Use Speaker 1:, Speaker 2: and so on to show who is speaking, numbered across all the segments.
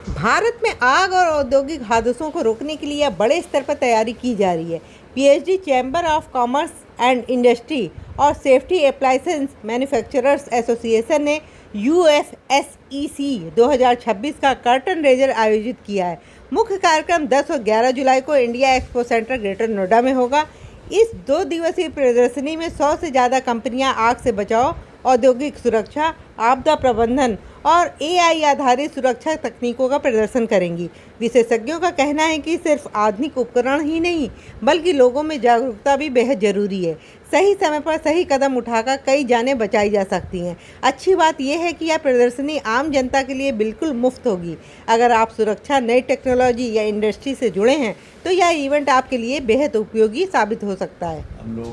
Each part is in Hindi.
Speaker 1: भारत में आग और औद्योगिक हादसों को रोकने के लिए अब बड़े स्तर पर तैयारी की जा रही है। PhD chamber of commerce and industry और सेफ्टी अप्लायंसेस मैन्युफैक्चरर्स एसोसिएशन ने यूएफएसईसी 2026 का कर्टन रेजर आयोजित किया है। मुख्य कार्यक्रम 10 और 11 जुलाई को India expo centre greater Noida में होगा। इस 2 दिवसीय प्रदर्शनी में 100 से ज़्यादा कंपनियां आग से बचाव, औद्योगिक सुरक्षा, आपदा प्रबंधन और एआई आधारित सुरक्षा तकनीकों का प्रदर्शन करेंगी। विशेषज्ञों का कहना है कि सिर्फ आधुनिक उपकरण ही नहीं बल्कि लोगों में जागरूकता भी बेहद ज़रूरी है। सही समय पर सही कदम उठाकर कई जानें बचाई जा सकती हैं। अच्छी बात यह है कि यह प्रदर्शनी आम जनता के लिए बिल्कुल मुफ्त होगी। अगर आप सुरक्षा, नई टेक्नोलॉजी या इंडस्ट्री से जुड़े हैं तो यह इवेंट आपके लिए बेहद उपयोगी साबित हो सकता है।
Speaker 2: हम लोग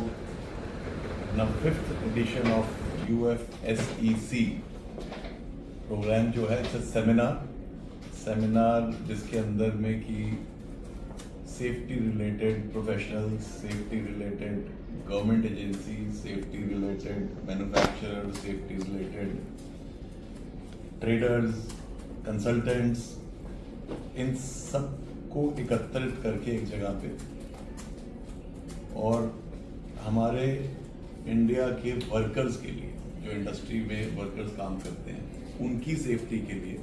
Speaker 2: 5th addition of UFSEC programme जो है सेमिनार जिसके अंदर में कि safety related professionals, safety related government agency, safety related manufacturer, safety related traders, consultants, इन सब को एकत्रित करके एक जगह पे और हमारे इंडिया के वर्कर्स के लिए, जो इंडस्ट्री में वर्कर्स काम करते हैं, उनकी सेफ्टी के लिए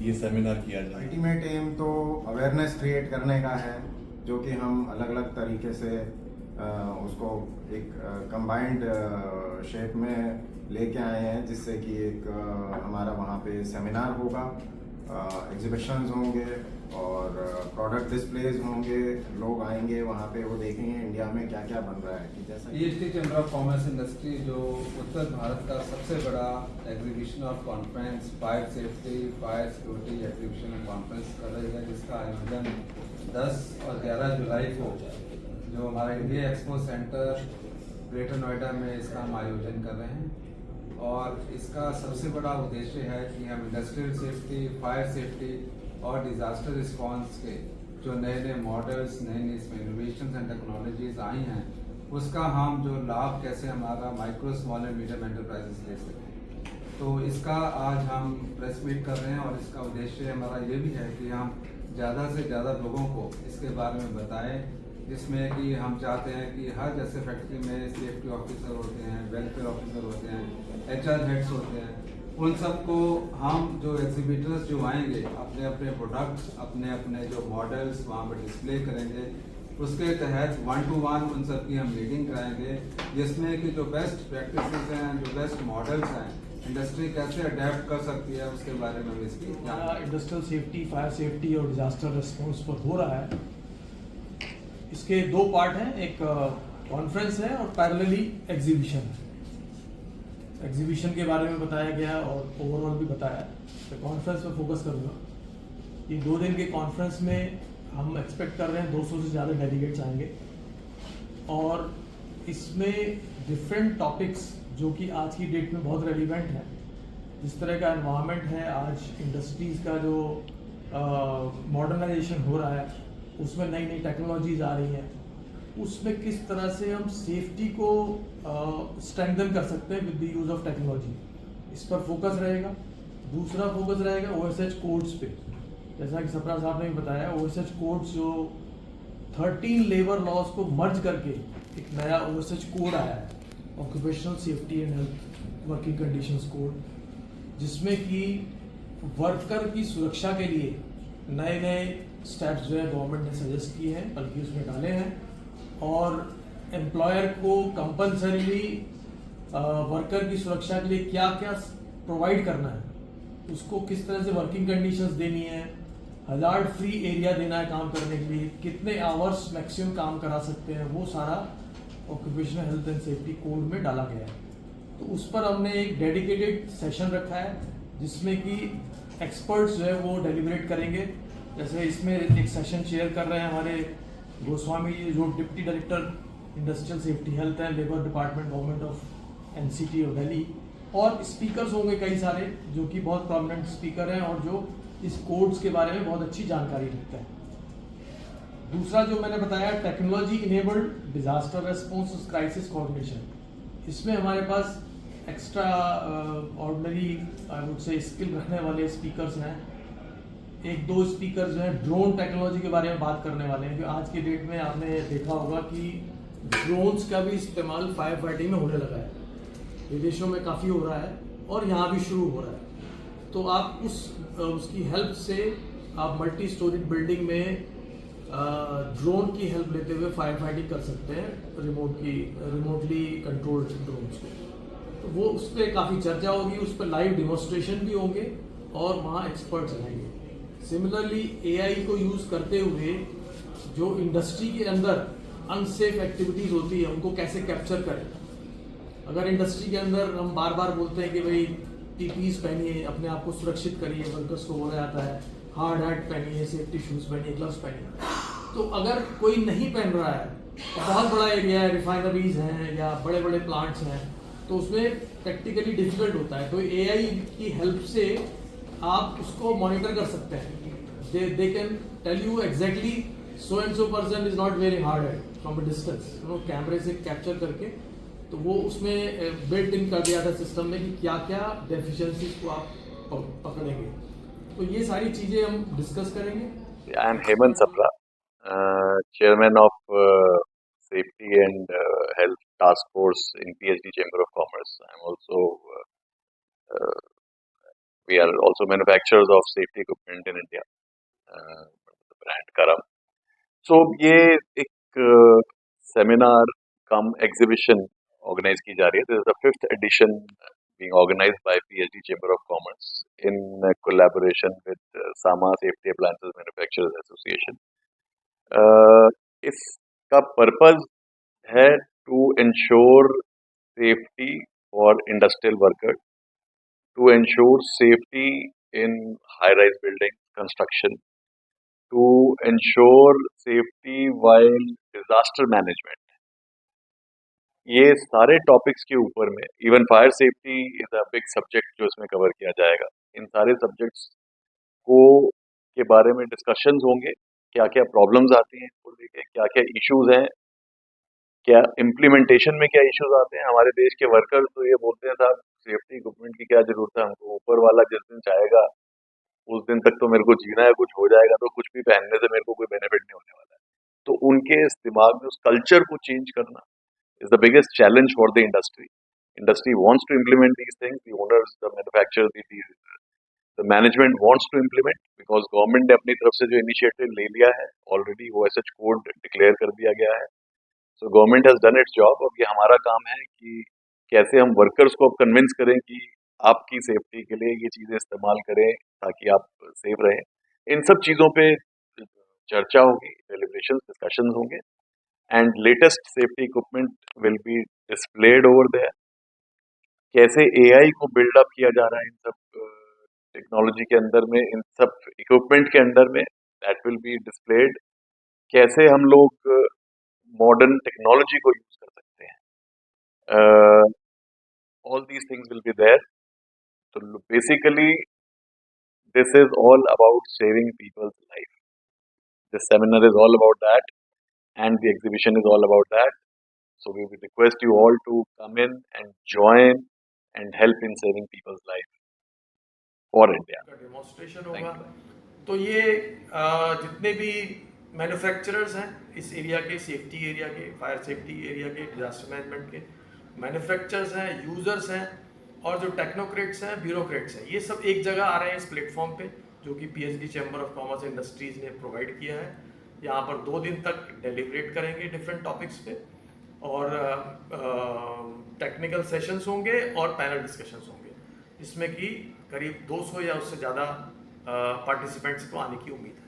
Speaker 2: ये सेमिनार किया जाए।
Speaker 3: अल्टीमेट एम तो अवेयरनेस क्रिएट करने का है, जो कि हम अलग अलग तरीके से उसको एक कंबाइंड शेप में लेके आए हैं, जिससे कि एक हमारा वहाँ पे सेमिनार होगा, एग्जीबिशंस होंगे और प्रोडक्ट डिस्प्लेज होंगे। लोग आएंगे वहाँ पे, वो देखेंगे इंडिया में क्या क्या बन रहा है। कि जैसा
Speaker 4: PhD chamber of commerce industry जो उत्तर भारत का सबसे बड़ा एग्जीबिशन और conference fire safety, fire security exhibition and conference कर रही है, जिसका आयोजन 10 और 11 जुलाई को जो हमारा India expo centre greater Noida में इसका हम आयोजन कर रहे हैं। और इसका सबसे बड़ा उद्देश्य है कि हम इंडस्ट्रियल सेफ्टी, फायर सेफ्टी और डिजास्टर रिस्पांस के जो नए नए मॉडल्स, नए नए इसमें इनोवेशंस एंड टेक्नोलॉजीज आई हैं, उसका हम जो लाभ कैसे हमारा micro, small and medium enterprises ले सकें। तो इसका आज हम प्रेस मीट कर रहे हैं और इसका उद्देश्य हमारा ये भी है कि हम ज़्यादा से ज़्यादा लोगों को इसके बारे में बताएं, जिसमें कि हम चाहते हैं कि हर जैसे फैक्ट्री में सेफ्टी ऑफिसर होते हैं, वेलफेयर ऑफिसर होते हैं, HR हेड्स होते हैं, उन सबको हम जो एग्जीबिटर्स जो आएंगे अपने अपने प्रोडक्ट्स, अपने अपने जो मॉडल्स वहाँ पर डिस्प्ले करेंगे, उसके तहत 1-to-1 उन सब की हम मीटिंग कराएंगे, जिसमें कि जो बेस्ट प्रैक्टिसेस हैं, जो बेस्ट मॉडल्स हैं, इंडस्ट्री कैसे अडेप्ट कर सकती है, उसके बारे में इसकी
Speaker 5: इंडस्ट्रियल सेफ्टी, फायर सेफ्टी और डिजास्टर रिस्पॉन्स पर हो रहा है। इसके 2 पार्ट हैं, एक कॉन्फ्रेंस है और पैरेलली एग्जीबिशन है। एग्जीबिशन के बारे में बताया गया और ओवरऑल भी बताया। तो कॉन्फ्रेंस पे फोकस करूँगा। ये 2 दिन के कॉन्फ्रेंस में हम एक्सपेक्ट कर रहे हैं 200 से ज़्यादा डेलीगेट्स आएंगे और इसमें डिफरेंट टॉपिक्स जो कि आज की डेट में बहुत रेलिवेंट है। जिस तरह का एनवायरनमेंट है आज, इंडस्ट्रीज़ का जो मॉडर्नाइजेशन हो रहा है, उसमें नई नई टेक्नोलॉजीज आ रही हैं, उसमें किस तरह से हम सेफ्टी को स्ट्रेंथन कर सकते हैं with the use of technology, इस पर फोकस रहेगा। दूसरा फोकस रहेगा OSH कोड्स पे। जैसा कि सप्रा साहब ने भी बताया, OSH कोड्स जो 13 लेबर लॉज को मर्ज करके एक नया OSH कोड आया है, occupational safety and health working conditions code, जिसमें कि वर्कर की सुरक्षा के लिए नए नए स्टेप्स जो है गवर्नमेंट ने सजेस्ट किए हैं, बल्कि उसमें डाले हैं, और एम्प्लॉयर को कंपल्सरीली वर्कर की सुरक्षा के लिए क्या क्या प्रोवाइड करना है, उसको किस तरह से वर्किंग कंडीशंस देनी है, हजार्ड फ्री एरिया देना है काम करने के लिए, कितने आवर्स मैक्सिमम काम करा सकते हैं, वो सारा occupational health and safety code में डाला गया है। तो उस पर हमने एक डेडिकेटेड सेशन रखा है, जिसमें कि एक्सपर्ट्स जो है वो डेलिब्रेट करेंगे। जैसे इसमें एक सेशन शेयर कर रहे हैं हमारे गोस्वामी जी, जो deputy director industrial safety health and labour department government of NCT और दिल्ली, और स्पीकर्स होंगे कई सारे जो कि बहुत प्रोमिनेंट स्पीकर हैं और जो इस कोड्स के बारे में बहुत अच्छी जानकारी रखते हैं। दूसरा जो मैंने बताया, technology enabled disaster response crisis coordination, इसमें हमारे पास extraordinary I would say skill रखने वाले स्पीकर्स हैं एक दो स्पीकर जो है ड्रोन टेक्नोलॉजी के बारे में बात करने वाले हैं, क्योंकि आज की डेट में आपने देखा होगा कि ड्रोन्स का भी इस्तेमाल फायर फाइटिंग में होने लगा है, विदेशों में काफ़ी हो रहा है और यहाँ भी शुरू हो रहा है। तो आप उसकी हेल्प से आप मल्टी स्टोरीड बिल्डिंग में ड्रोन की हेल्प लेते हुए फायर फाइटिंग कर सकते हैं, रिमोटली कंट्रोल्ड ड्रोन्स को। तो वो उस पर काफ़ी चर्चा होगी, उस पर लाइव डिमोन्स्ट्रेशन भी होंगे और वहाँ एक्सपर्ट्स रहेंगे। सिमिलरली एआई को यूज़ करते हुए जो इंडस्ट्री के अंदर अनसेफ एक्टिविटीज़ होती है उनको कैसे कैप्चर करें। अगर इंडस्ट्री के अंदर हम बार बार बोलते हैं कि भाई पीपीज़ पहनिए, अपने आप को सुरक्षित करिए, वर्कर्स को बोला जाता है हार्ड हैट पहनिए, सेफ्टी शूज़ पहनिए, ग्लव्स पहनिए, तो अगर कोई नहीं पहन रहा है, तो बहुत बड़ा एरिया है, रिफाइनरीज हैं या बड़े बड़े प्लांट्स हैं, तो उसमें प्रैक्टिकली डिफिकल्ट होता है। तो एआई की हेल्प से आप उसको मॉनिटर कर सकते हैं। They can tell you exactly so and so person is not wearing hard hat from a distance, कैमरे से कैप्चर करके। तो वो उसमें बिल्ट इन कर दिया था सिस्टम में कि क्या क्या डेफिशिएंसीज को आप पकड़ेंगे। तो ये सारी चीज़ें हम डिस्कस करेंगे।
Speaker 6: I am Hemant Sapra, Chairman of Safety and Health Task Force in PhD Chamber of Commerce. Uh, we are also manufacturers of safety equipment in India, the brand Karam. So ये एक सेमिनार कम एग्जीबिशन ऑर्गेनाइज की जा रही है। This is the 5th edition being organized by PhD Chamber of Commerce in collaboration with Sama Safety Appliances Manufacturers Association. इसका पर्पज है to ensure safety for industrial worker, to ensure safety in high rise building construction, to ensure safety while disaster management. ये सारे टॉपिक्स के ऊपर में even fire safety is a big subject जो इसमें कवर किया जाएगा। इन सारे सब्जेक्ट्स को के बारे में डिस्कशंस होंगे, क्या क्या प्रॉब्लम्स आती हैं इसको लेके, क्या क्या इश्यूज हैं, क्या इम्प्लीमेंटेशन में क्या इश्यूज आते हैं। हमारे देश के वर्कर्स तो ये बोलते हैं साहब सेफ्टी इक्विपमेंट की क्या जरूरत है, हमको ऊपर वाला जिस दिन चाहेगा उस दिन तक तो मेरे को जीना है, कुछ हो जाएगा तो कुछ भी पहनने से मेरे को कोई बेनिफिट नहीं होने वाला है। तो उनके इस दिमाग में उस कल्चर को चेंज करना is the biggest challenge for the industry. Industry wants to implement these things. The owners, the manufacturers, the management wants to implement because government ने अपनी तरफ से जो initiative ले लिया है already, OSH code declare कर दिया गया है. So government has done its job. अब ये हमारा काम है कि कैसे हम workers को अब convince करें कि आपकी safety के लिए ये चीजें इस्तेमाल करें ताकि आप safe रहें। इन सब चीजों पे चर्चा होगी, deliberations, discussions होंगे। And latest safety equipment will be displayed over there. कैसे AI को बिल्ड अप किया जा रहा है इन सब टेक्नोलॉजी के अंदर में, इन सब इक्विपमेंट के अंदर में, दैट विल बी डिस्प्लेड। कैसे हम लोग मॉडर्न टेक्नोलॉजी को यूज कर सकते हैं, all these things will be there. तो basically this is all about saving people's life. This seminar is all about that and the exhibition is all about that. So we would request you all to come in and join and help in saving people's life for India.
Speaker 5: Demonstration होगा। तो ये जितने भी मैन्युफैक्चरर्स हैं इस एरिया के, सेफ्टी एरिया के, फायर सेफ्टी एरिया के, डिजास्टर मैनेजमेंट के मैन्युफैक्चरर्स हैं, यूज़र्स हैं और जो टेक्नोक्रेट्स हैं, ब्यूरोक्रेट्स हैं, ये सब एक जगह आ रहे हैं इस प्लेटफॉर्म पे जो कि PhD chamber of commerce industries ने प्रोवाइड किया है। यहाँ पर 2 दिन तक डेलिब्रेट करेंगे डिफरेंट टॉपिक्स पे और टेक्निकल सेशंस होंगे और पैनल डिस्कशंस होंगे, जिसमें कि करीब 200 या उससे ज़्यादा पार्टिसिपेंट्स को आने की उम्मीद है।